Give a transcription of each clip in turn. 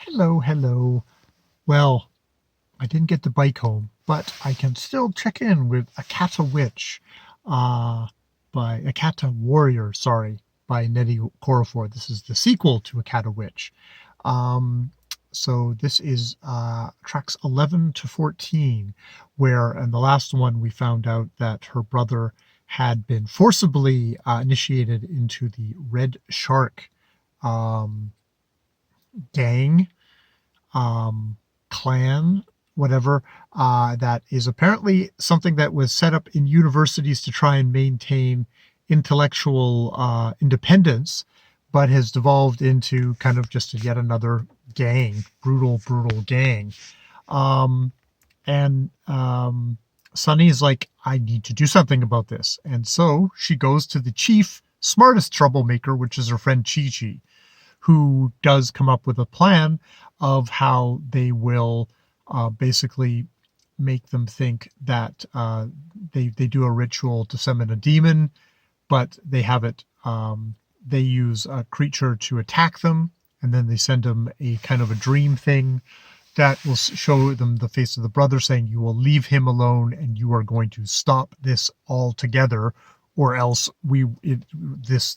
Hello, hello. Well, I didn't get the bike home, but I can still check in with Akata Witch, uh, by Akata Warrior, sorry, by Nettie Corafor. This is the sequel to Akata Witch. Um, so this is tracks 11 to 14, where in the last one we found out that her brother had been forcibly initiated into the Red Shark um, gang, um, clan, whatever, that is apparently something that was set up in universities to try and maintain intellectual independence, but has devolved into kind of just yet another gang, brutal gang. Um, and Sunny is like, I need to do something about this. And so she goes to the chief, smartest troublemaker, which is her friend Chi Chi, who does come up with a plan of how they will basically make them think that they do a ritual to summon a demon, but they have it. They use a creature to attack them, and then they send them a kind of a dream thing that will show them the face of the brother, saying, "You will leave him alone, and you are going to stop this altogether, or else this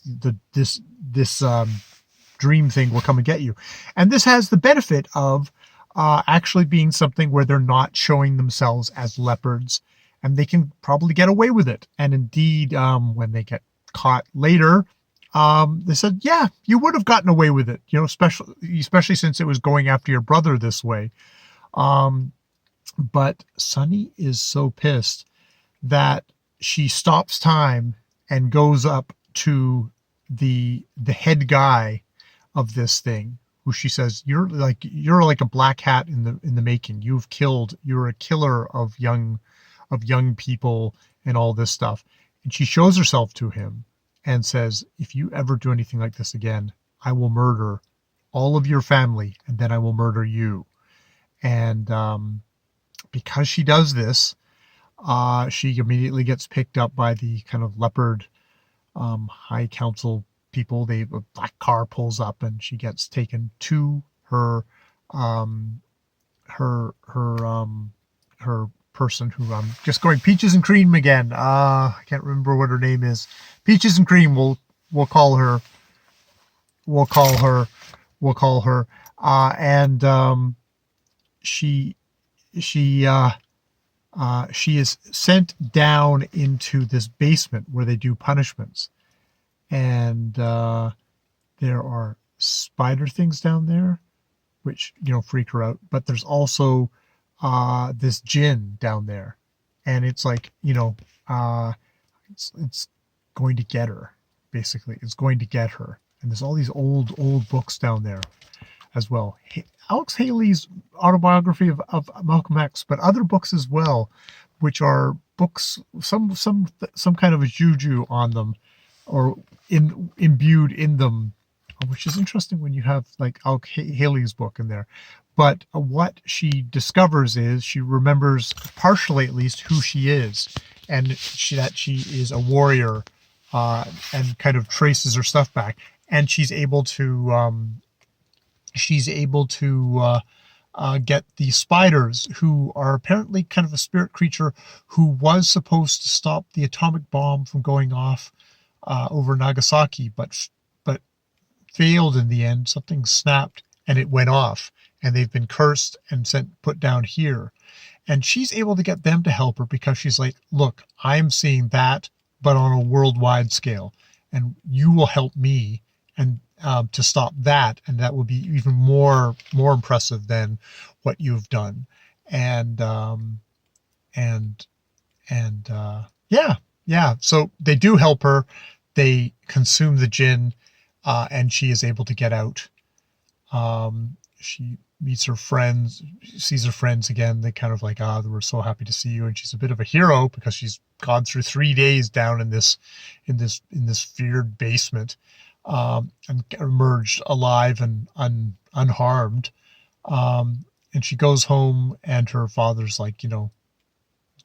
dream thing will come and get you." And this has the benefit of actually being something where they're not showing themselves as leopards, and they can probably get away with it. And indeed, when they get caught later, they said, "Yeah, you would have gotten away with it, especially since it was going after your brother this way." Um, but Sunny is so pissed that she stops time and goes up to the head guy of this thing, who she says, you're like a black hat in the making. You're a killer of young people and all this stuff. And she shows herself to him and says, if you ever do anything like this again, I will murder all of your family, and then I will murder you. And because she does this, she immediately gets picked up by the kind of leopard high council people. A black car pulls up, and she gets taken to um, her person, who I'm just going Peaches and Cream again. I can't remember what her name is. Peaches and Cream. We'll call her. We'll call her. We'll call her. And she she she is sent down into this basement where they do punishments, and there are spider things down there, which freak her out. But there's also this djinn down there, and it's like it's going to get her. Basically, it's going to get her. And there's all these old books down there as well. Alex Haley's autobiography of Malcolm X, but other books as well, which are books, some kind of a juju on them, or imbued in them, which is interesting when you have like Alex Haley's book in there. But what she discovers is she remembers, partially at least, who she is, and that she is a warrior, and kind of traces her stuff back, and she's able to get the spiders, who are apparently kind of a spirit creature who was supposed to stop the atomic bomb from going off over Nagasaki, but failed in the end. Something snapped and it went off, and they've been cursed and put down here. And she's able to get them to help her, because she's like, look, I'm seeing that, but on a worldwide scale, and you will help me, and to stop that, and that will be even more impressive than what you've done. And and yeah. So they do help her. They consume the djinn, and she is able to get out. She meets her friends, sees her friends again. They kind of like, we're so happy to see you. And she's a bit of a hero, because she's gone through 3 days down in this feared basement, and emerged alive and unharmed. And she goes home, and her father's like,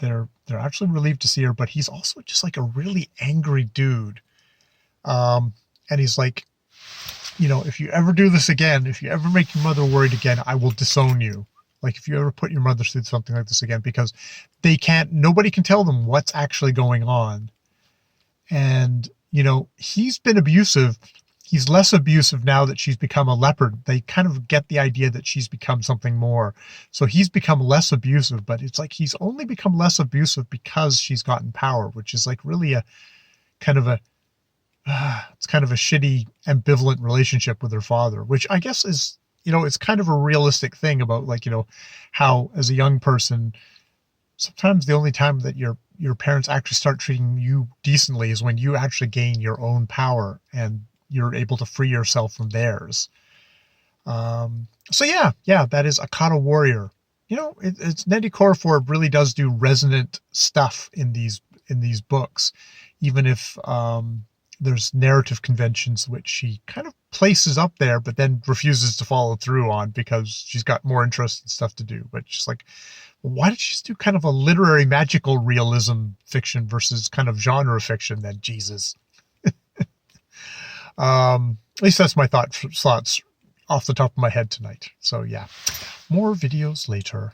they're actually relieved to see her, but he's also just like a really angry dude. And he's like, if you ever do this again, if you ever make your mother worried again, I will disown you. Like if you ever put your mother through something like this again, because nobody can tell them what's actually going on. And, he's been abusive. He's less abusive now that she's become a leopard. They kind of get the idea that she's become something more. So he's become less abusive, but it's like he's only become less abusive because she's gotten power, which is like really a kind of a it's kind of a shitty, ambivalent relationship with her father, which I guess is, it's kind of a realistic thing about like, how as a young person, sometimes the only time that your parents actually start treating you decently is when you actually gain your own power and you're able to free yourself from theirs. So yeah, that is Akata Warrior. It's Nnedi Okorafor really does do resonant stuff in these books, even if there's narrative conventions which she kind of places up there, but then refuses to follow through on because she's got more interesting stuff to do. But she's like, why did she do kind of a literary magical realism fiction versus kind of genre fiction then? Jesus. At least that's my thoughts off the top of my head tonight. So yeah, more videos later.